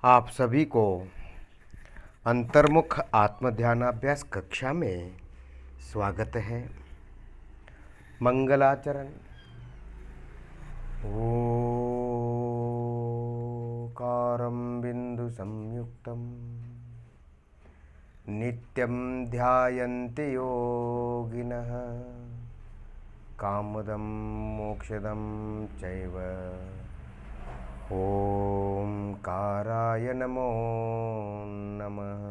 आप सभी को अंतर्मुख आत्मध्यानाभ्यास कक्षा में स्वागत है। मंगलाचरण। ओकारं बिंदु संयुक्तम नित्यं ध्यायन्ति योगिनः कामदं मोक्षदं चैव। ओंकाराय नमो नमः।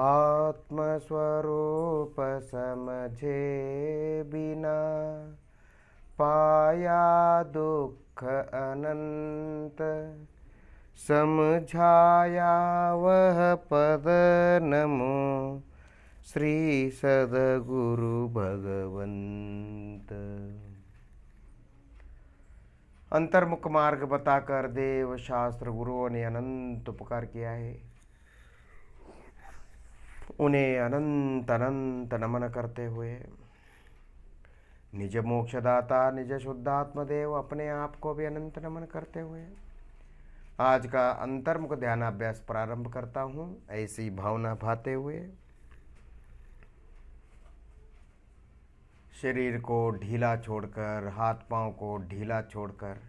आत्मस्वरूप समझे बिना पाया दुख अनंत, समझाया वह पद नमो श्री सद्गुरु भगवंत। अंतर्मुख मार्ग बताकर देव शास्त्र गुरुओं ने अनंत उपकार किया है। उन्हें अनंत अनंत नमन करते हुए निज मोक्षदाता निज शुद्धात्म देव अपने आप को भी अनंत नमन करते हुए आज का अंतर्मुख ध्यानाभ्यास प्रारंभ करता हूँ। ऐसी भावना भाते हुए शरीर को ढीला छोड़कर, हाथ पांव को ढीला छोड़कर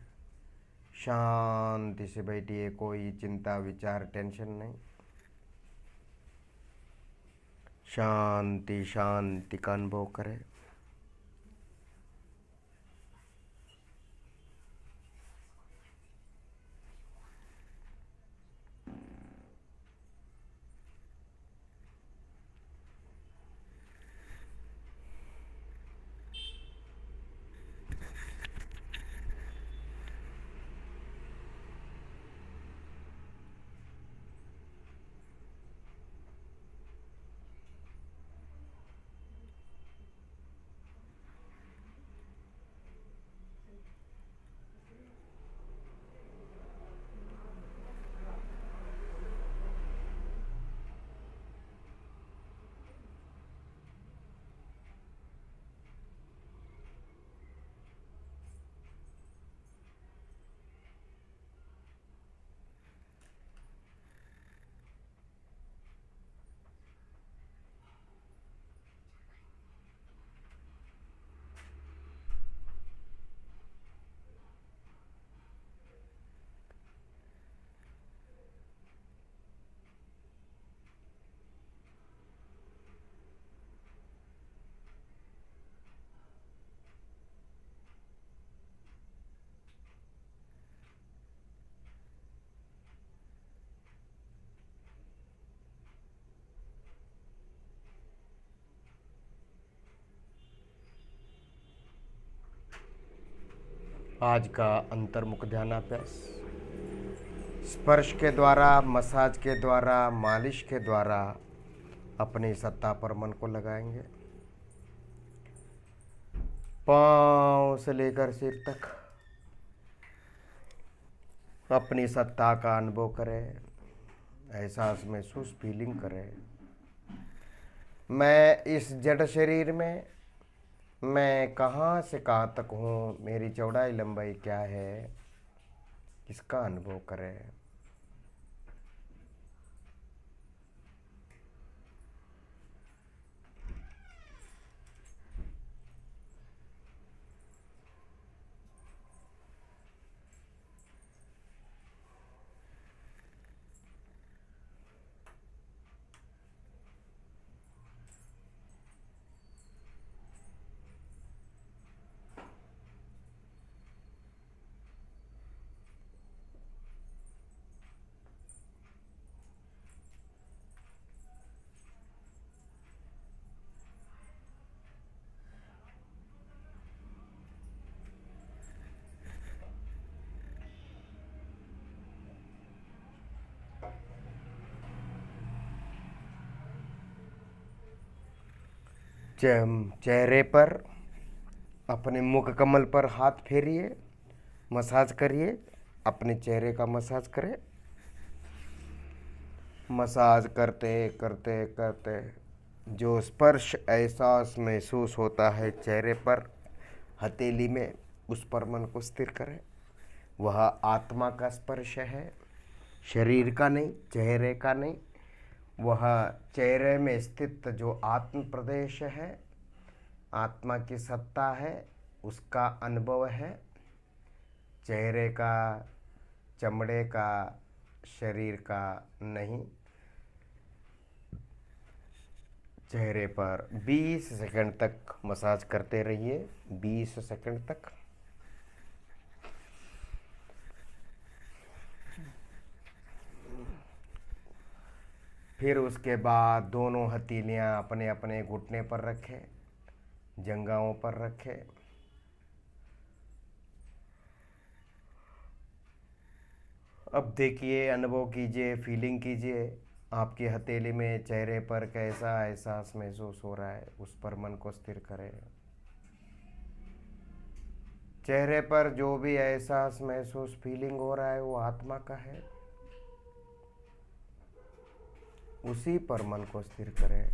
शांति से बैठिए। कोई चिंता विचार टेंशन नहीं। शांति शांति का अनुभव करें। आज का अंतर्मुख ध्यानाभ्यास स्पर्श के द्वारा, मसाज के द्वारा, मालिश के द्वारा अपनी सत्ता पर मन को लगाएंगे। पांव से लेकर सिर तक अपनी सत्ता का अनुभव करें। एहसास महसूस फीलिंग करें। मैं इस जड़ शरीर में, मैं कहाँ से कहाँ तक हूँ, मेरी चौड़ाई लंबाई क्या है, इसका अनुभव करें। चेहरे पर, अपने मुख कमल पर हाथ फेरिए, मसाज करिए। अपने चेहरे का मसाज करें। मसाज करते करते करते जो स्पर्श एहसास महसूस होता है चेहरे पर, हथेली में, उस पर मन को स्थिर करें। वह आत्मा का स्पर्श है, शरीर का नहीं, चेहरे का नहीं। वह चेहरे में स्थित जो आत्म प्रदेश है, आत्मा की सत्ता है, उसका अनुभव है। चेहरे का, चमड़े का, शरीर का नहीं। चेहरे पर 20 सेकंड तक मसाज करते रहिए, 20 सेकंड तक। फिर उसके बाद दोनों हथेलियां अपने अपने घुटने पर रखें, जंघाओं पर रखें। अब देखिए, अनुभव कीजिए, फीलिंग कीजिए, आपकी हथेली में चेहरे पर कैसा एहसास महसूस हो रहा है, उस पर मन को स्थिर करें। चेहरे पर जो भी एहसास महसूस फीलिंग हो रहा है वो आत्मा का है, उसी पर मन को स्थिर करें।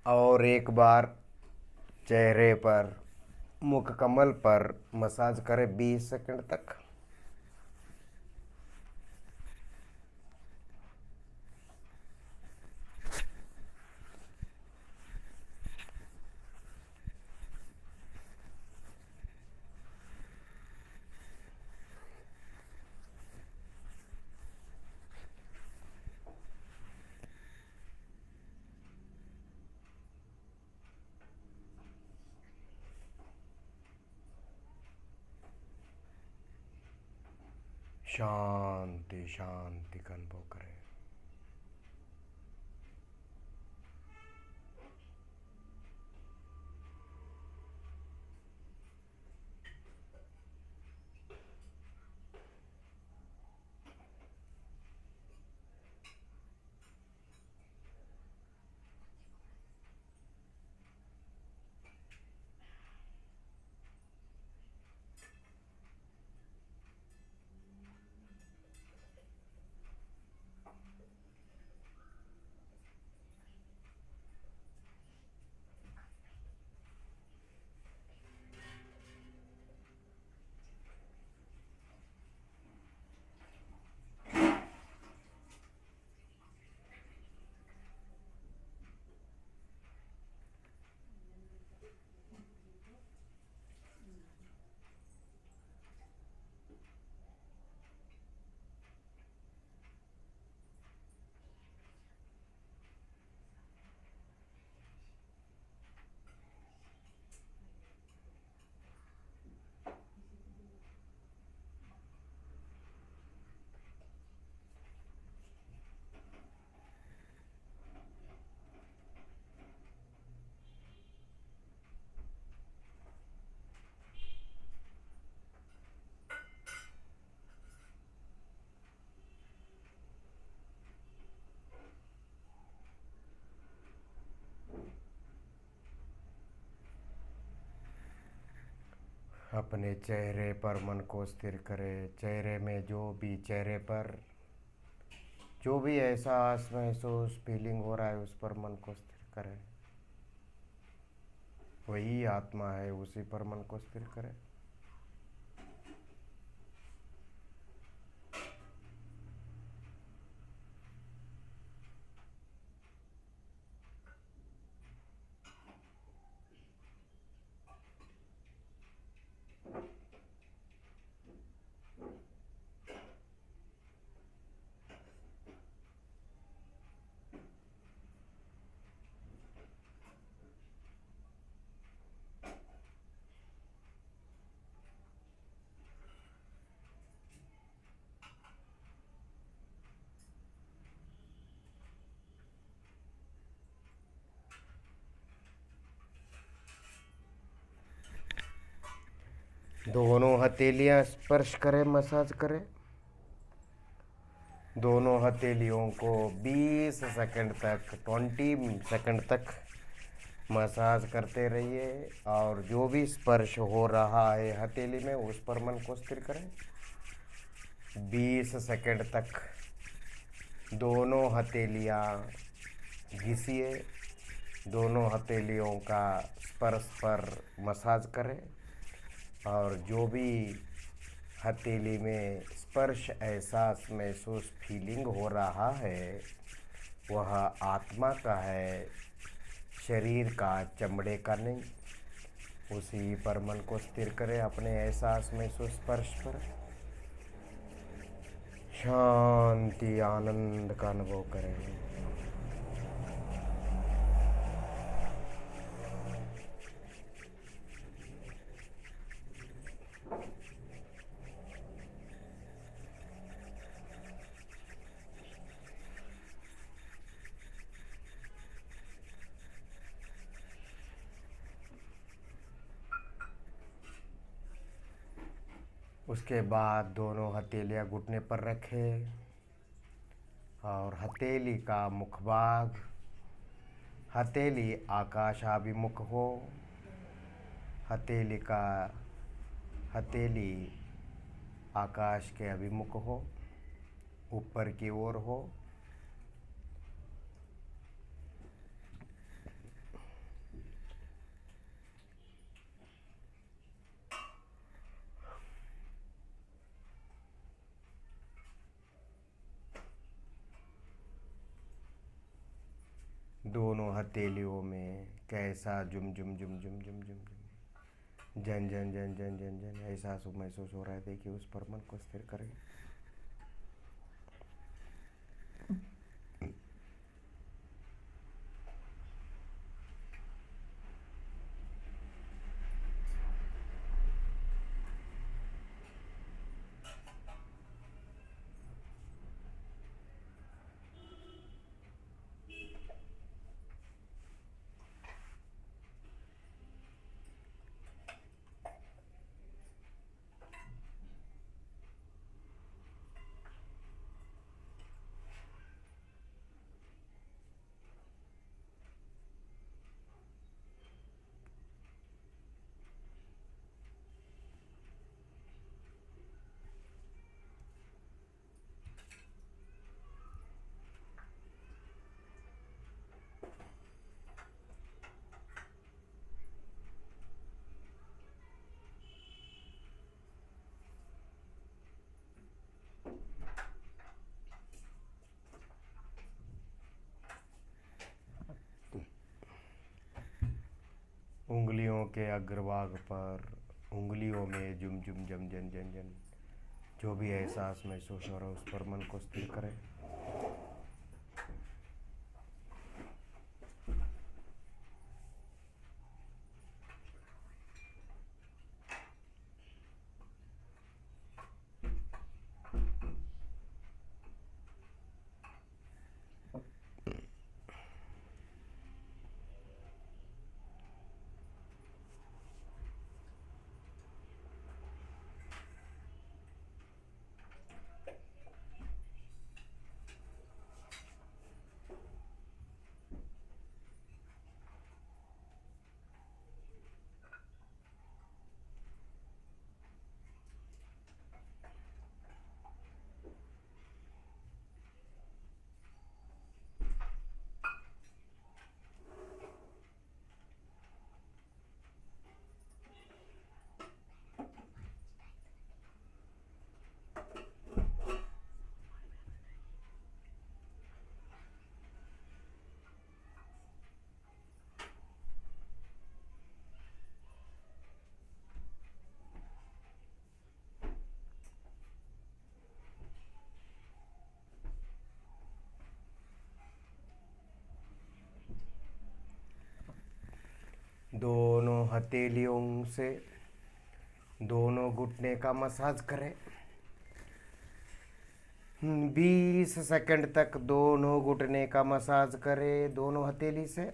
और एक बार चेहरे पर, मुख कमल पर मसाज करें 20 सेकंड तक। शांति शांति का अनुभव करें। अपने चेहरे पर मन को स्थिर करें। चेहरे में चेहरे पर जो भी एहसास महसूस फीलिंग हो रहा है उस पर मन को स्थिर करें। वही आत्मा है, उसी पर मन को स्थिर करें। दोनों हथेलियां स्पर्श करें, मसाज करें। दोनों हथेलियों को 20 सेकंड तक 20 सेकंड तक मसाज करते रहिए और जो भी स्पर्श हो रहा है हथेली में उस पर मन को स्थिर करें। 20 सेकंड तक दोनों हथेलियां घिसिए। दोनों हथेलियों का स्पर्श पर मसाज करें और जो भी हथेली में स्पर्श एहसास महसूस फीलिंग हो रहा है वह आत्मा का है, शरीर का, चमड़े का नहीं। उसी पर मन को स्थिर करें, अपने एहसास महसूस स्पर्श पर शांति आनंद का अनुभव करें। उसके बाद दोनों हथेलियां घुटने पर रखें और हथेली का मुखभाग, हथेली आकाशाभिमुख हो। हथेली आकाश के अभिमुख हो, ऊपर की ओर हो। दोनों हथेलियों में कैसा जुम जुम जुम जुम जुम जुम जुम जन जन जन जन जन जन एहसास महसूस हो रहा है, देखिए उस पर मन को स्थिर करें। उंगलियों के अग्रभाग पर, उंगलियों में जुम जुम जम जन जन जन जो भी एहसास महसूस हो रहा है उस पर मन को स्थिर करें। हथेलियों से दोनों घुटने का मसाज करें। 20 सेकंड तक दोनों घुटने का मसाज करें दोनों हथेली से।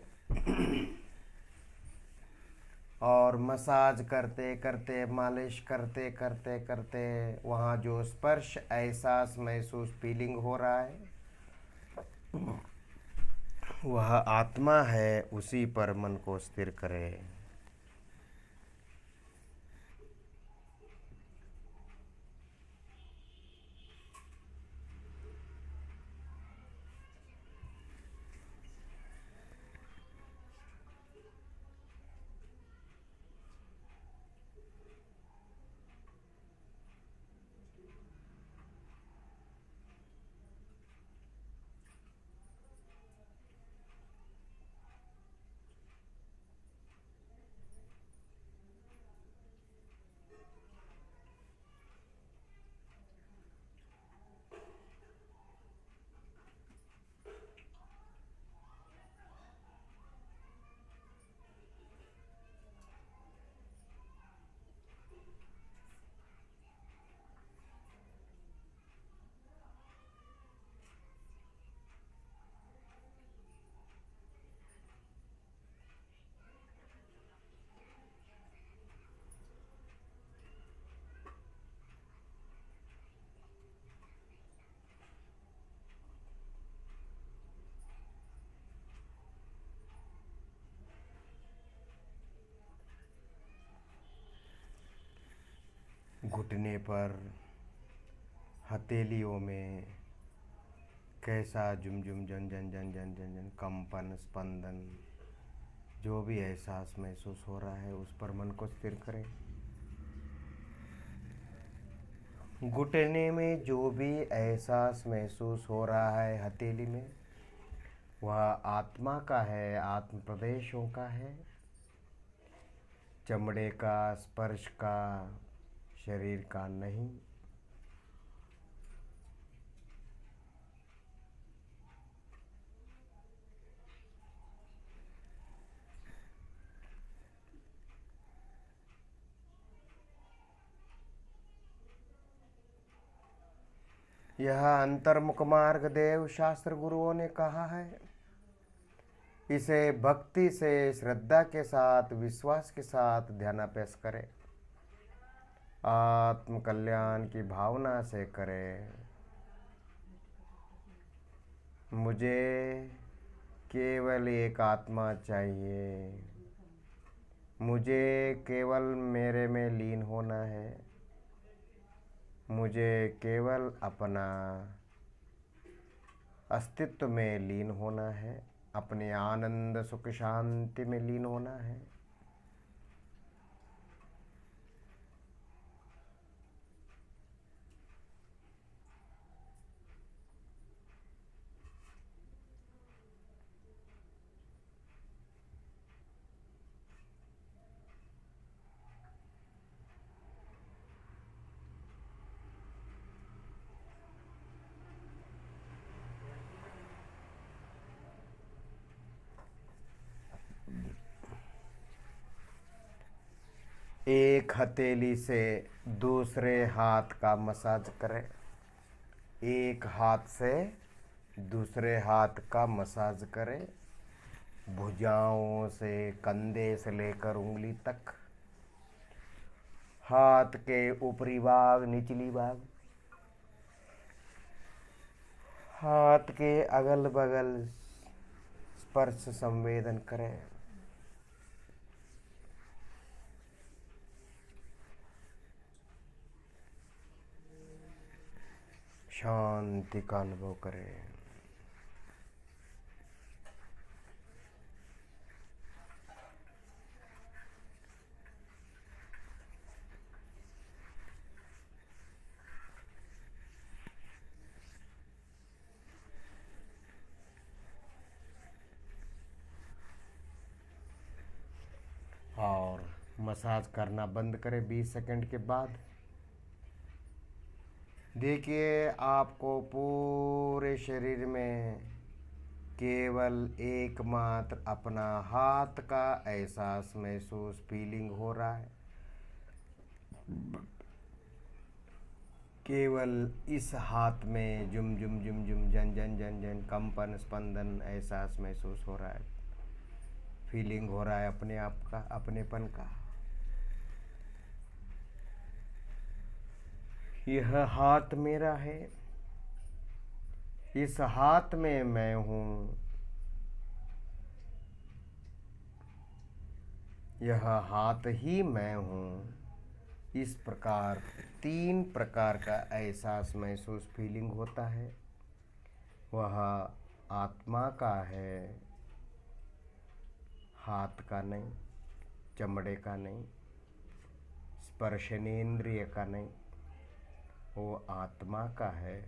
और मसाज करते करते, मालिश करते करते करते वहाँ जो स्पर्श एहसास महसूस फीलिंग हो रहा है वह आत्मा है, उसी पर मन को स्थिर करें। घुटने पर, हथेलियों में कैसा झुमझुम झन झन झन झन झन झन कंपन स्पंदन जो भी एहसास महसूस हो रहा है उस पर मन को स्थिर करें। घुटने में जो भी एहसास महसूस हो रहा है हथेली में वह आत्मा का है, आत्म प्रदेशों का है, चमड़े का, स्पर्श का, शरीर का नहीं। यह अंतर्मुख मार्ग देव शास्त्र गुरुओं ने कहा है। इसे भक्ति से, श्रद्धा के साथ, विश्वास के साथ ध्यानाभ्यास करें, आत्म कल्याण की भावना से करें। मुझे केवल एक आत्मा चाहिए, मुझे केवल मेरे में लीन होना है, मुझे केवल अपना अस्तित्व में लीन होना है, अपने आनंद सुख शांति में लीन होना है। एक हथेली से दूसरे हाथ का मसाज करें, एक हाथ से दूसरे हाथ का मसाज करें, भुजाओं से, कंधे से लेकर उंगली तक, हाथ के ऊपरी भाग, निचली भाग, हाथ के अगल बगल स्पर्श संवेदन करें। शांति का अनुभव करें। और मसाज करना बंद करें 20 सेकंड के बाद। देखिए आपको पूरे शरीर में केवल एकमात्र अपना हाथ का एहसास महसूस फीलिंग हो रहा है। केवल इस हाथ में जुम जुम जुम जुम जन जन जन जन कंपन स्पंदन एहसास महसूस हो रहा है, फीलिंग हो रहा है अपने आप का, अपनेपन का। यह हाथ मेरा है, इस हाथ में मैं हूँ, यह हाथ ही मैं हूँ। इस प्रकार 3 प्रकार का एहसास महसूस फीलिंग होता है। वह आत्मा का है, हाथ का नहीं, चमड़े का नहीं, स्पर्शनेन्द्रिय का नहीं, वो आत्मा का है।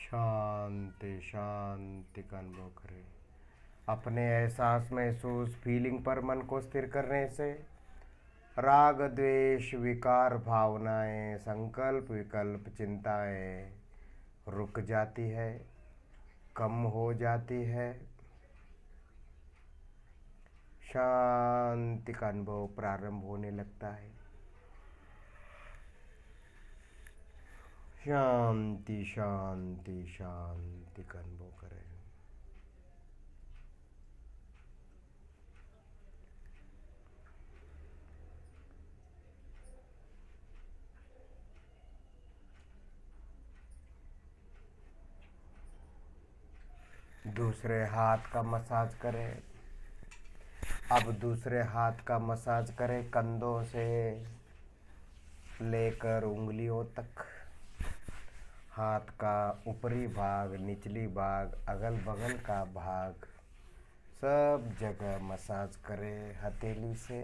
शांति शांति का अनुभव करें। अपने एहसास महसूस फीलिंग पर मन को स्थिर करने से राग द्वेष विकार भावनाएं संकल्प विकल्प चिंताएं रुक जाती है, कम हो जाती है। शांति का अनुभव प्रारंभ होने लगता है। शांति शांति शांति का अनुभव करें। दूसरे हाथ का मसाज करें। अब दूसरे हाथ का मसाज करें, कंधों से लेकर उंगलियों तक। हाथ का ऊपरी भाग, निचली भाग, अगल बगल का भाग, सब जगह मसाज करें हथेली से।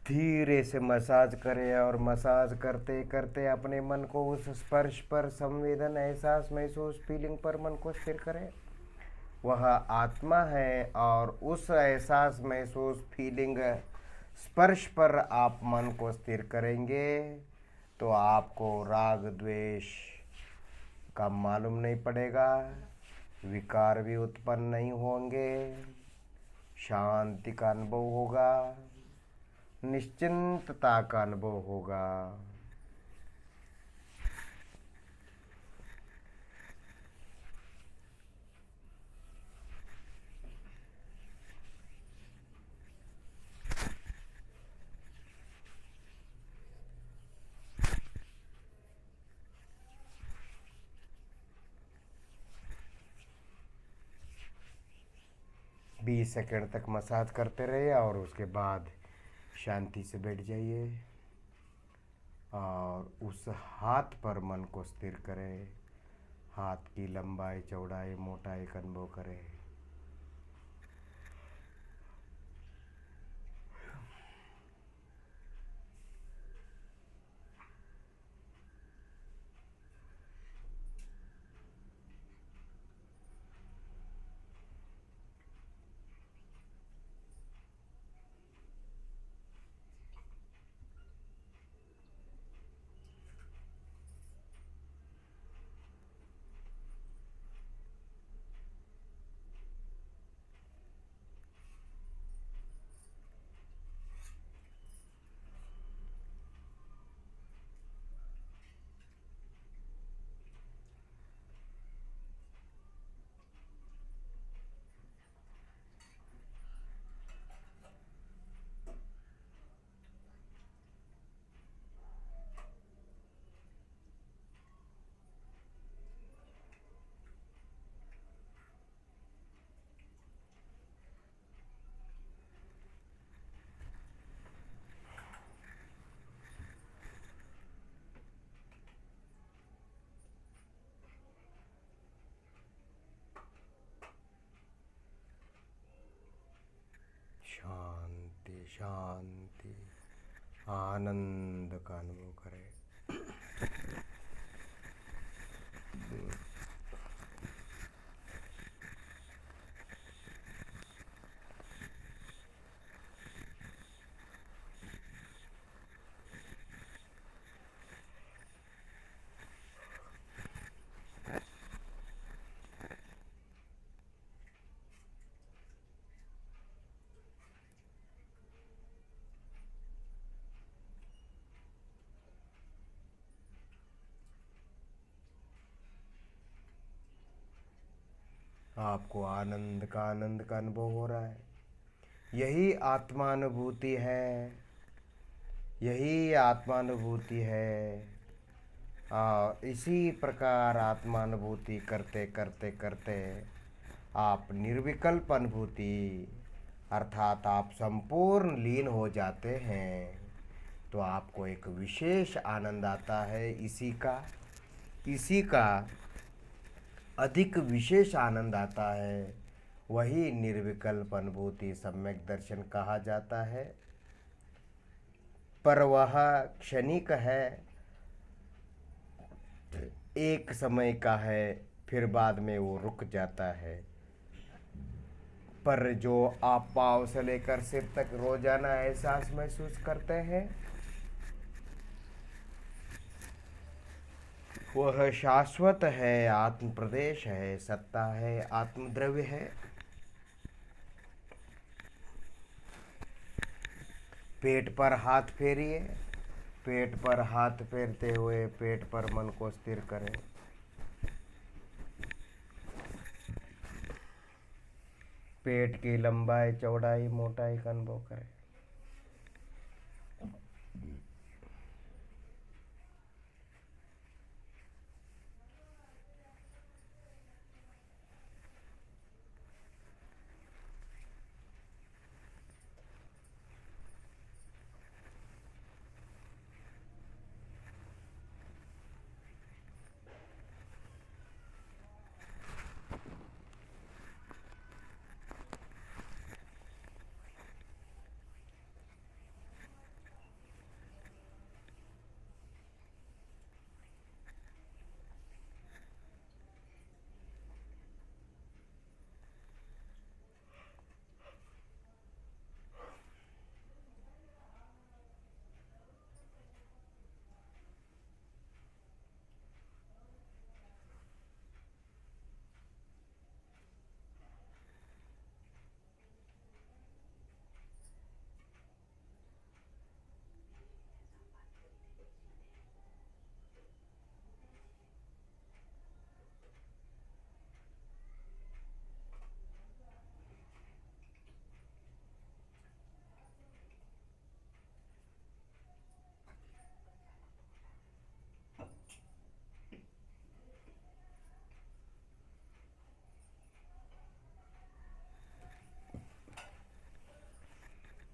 धीरे से मसाज करें और मसाज करते करते अपने मन को उस स्पर्श पर संवेदन एहसास महसूस फीलिंग पर मन को स्थिर करें। वह आत्मा है और उस एहसास महसूस फीलिंग स्पर्श पर आप मन को स्थिर करेंगे तो आपको राग द्वेष का मालूम नहीं पड़ेगा, विकार भी उत्पन्न नहीं होंगे, शांति का अनुभव होगा, निश्चिंतता का अनुभव होगा। बीस सेकंड तक मसाज करते रहिए और उसके बाद शांति से बैठ जाइए और उस हाथ पर मन को स्थिर करें। हाथ की लंबाई, चौड़ाई, मोटाई का अनुभव करें। शांति शांति, आनंद का अनुभव करें। आपको आनंद का अनुभव हो रहा है। यही आत्मानुभूति है, यही आत्मानुभूति है। इसी प्रकार आत्मानुभूति करते करते करते आप निर्विकल्प अनुभूति अर्थात आप संपूर्ण लीन हो जाते हैं, तो आपको एक विशेष आनंद आता है। इसी का अधिक विशेष आनंद आता है। वही निर्विकल्प अनुभूति सम्यक दर्शन कहा जाता है। पर वह क्षणिक है, एक समय का है, फिर बाद में वो रुक जाता है। पर जो आप पाँव से लेकर सिर तक रोजाना एहसास महसूस करते हैं, वह शाश्वत है, आत्म प्रदेश है, सत्ता है, आत्मद्रव्य है। पेट पर हाथ फेरिए। पेट पर हाथ फेरते हुए पेट पर मन को स्थिर करें। पेट की लंबाई, चौड़ाई, मोटाई का अनुभव करें।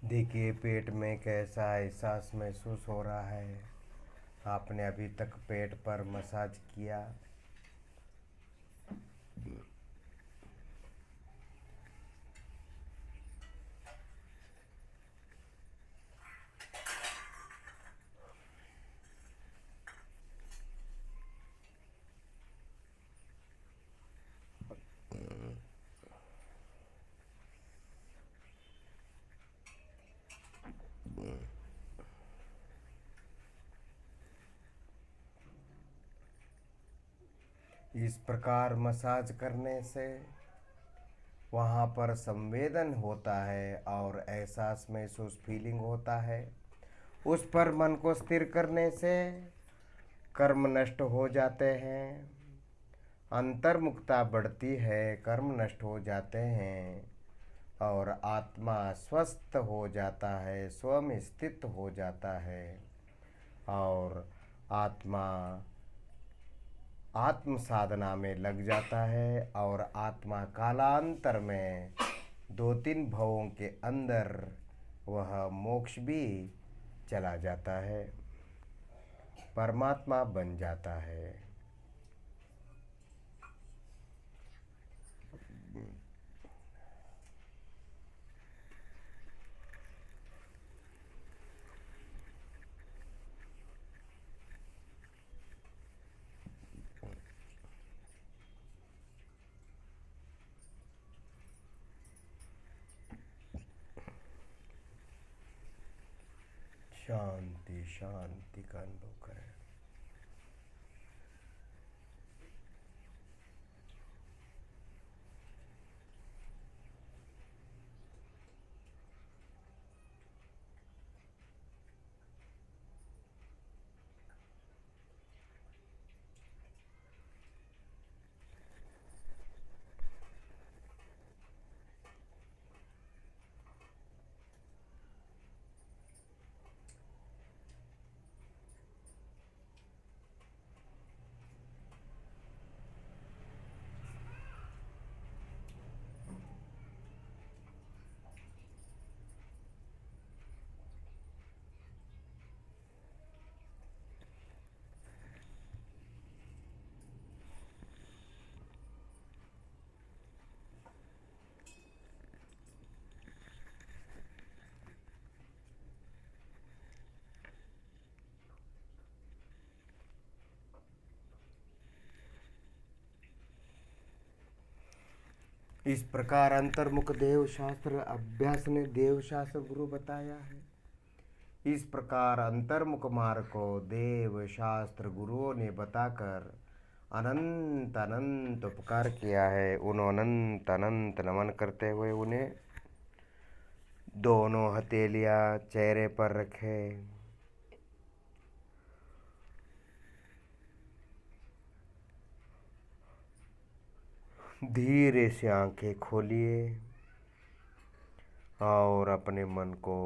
देखिए पेट में कैसा एहसास महसूस हो रहा है। आपने अभी तक पेट पर मसाज किया। इस प्रकार मसाज करने से वहाँ पर संवेदन होता है और एहसास महसूस फीलिंग होता है। उस पर मन को स्थिर करने से कर्म नष्ट हो जाते हैं, अंतर्मुखता बढ़ती है, कर्म नष्ट हो जाते हैं और आत्मा स्वस्थ हो जाता है, स्वयं स्थित हो जाता है और आत्मा आत्म साधना में लग जाता है और आत्मा कालांतर में 2-3 भवों के अंदर वह मोक्ष भी चला जाता है, परमात्मा बन जाता है। शांति शांति का अनुभव करें। इस प्रकार अंतर्मुख देव शास्त्र अभ्यास ने देव शास्त्र गुरु बताया है। इस प्रकार अंतर्मुख मार्ग को देव शास्त्र गुरुओं ने बताकर अनंत अनंत उपकार किया है। उन अनंत अनंत नमन करते हुए उन्हें दोनों हथेलियां चेहरे पर रखे। धीरे से आंखें खोलिए और अपने मन को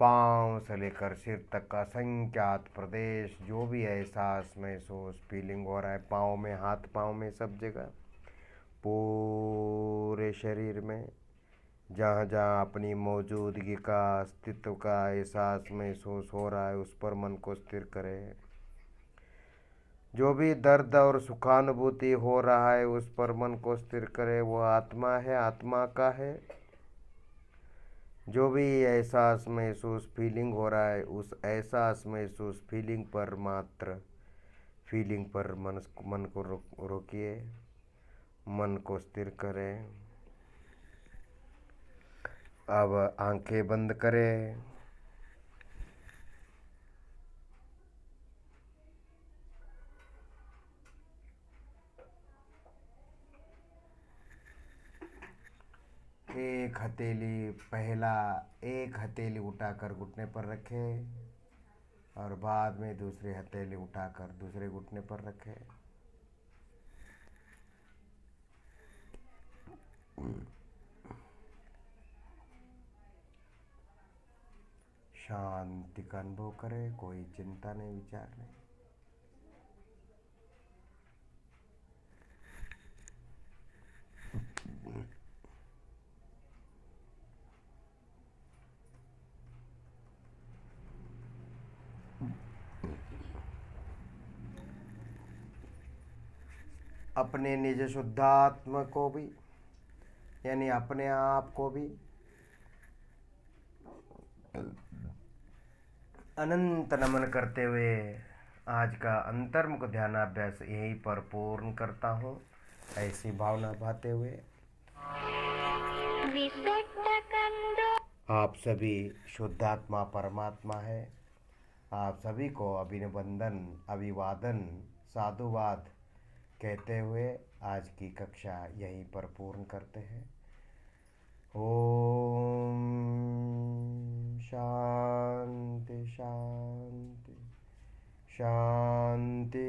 पाँव से लेकर सिर तक का असंख्यात प्रदेश, जो भी एहसास महसूस फीलिंग हो रहा है पाँव में, हाथ पाँव में, सब जगह, पूरे शरीर में जहाँ जहाँ अपनी मौजूदगी का, अस्तित्व का एहसास महसूस हो रहा है उस पर मन को स्थिर करें। जो भी दर्द और सुखानुभूति हो रहा है उस पर मन को स्थिर करें। वो आत्मा है, आत्मा का है। जो भी एहसास महसूस फीलिंग हो रहा है उस एहसास महसूस फीलिंग पर मात्र फीलिंग पर मन को रोकिए, मन को स्थिर करें। अब आंखें बंद करें। एक हथेली उठाकर घुटने पर रखें और बाद में दूसरी हथेली उठाकर दूसरे घुटने पर रखें। शांति का अनुभव करें, कोई चिंता नहीं, विचार नहीं। अपने निज शुद्धात्म को भी, यानी अपने आप को भी अनंत नमन करते हुए आज का अंतर्मुख ध्यानाभ्यास यहीं पर पूर्ण करता हूँ। ऐसी भावना भाते हुए आप सभी शुद्धात्मा परमात्मा है। आप सभी को अभिनंदन, अभिवादन, साधुवाद कहते हुए आज की कक्षा यहीं पर पूर्ण करते हैं। ओम शांति शांति शांति।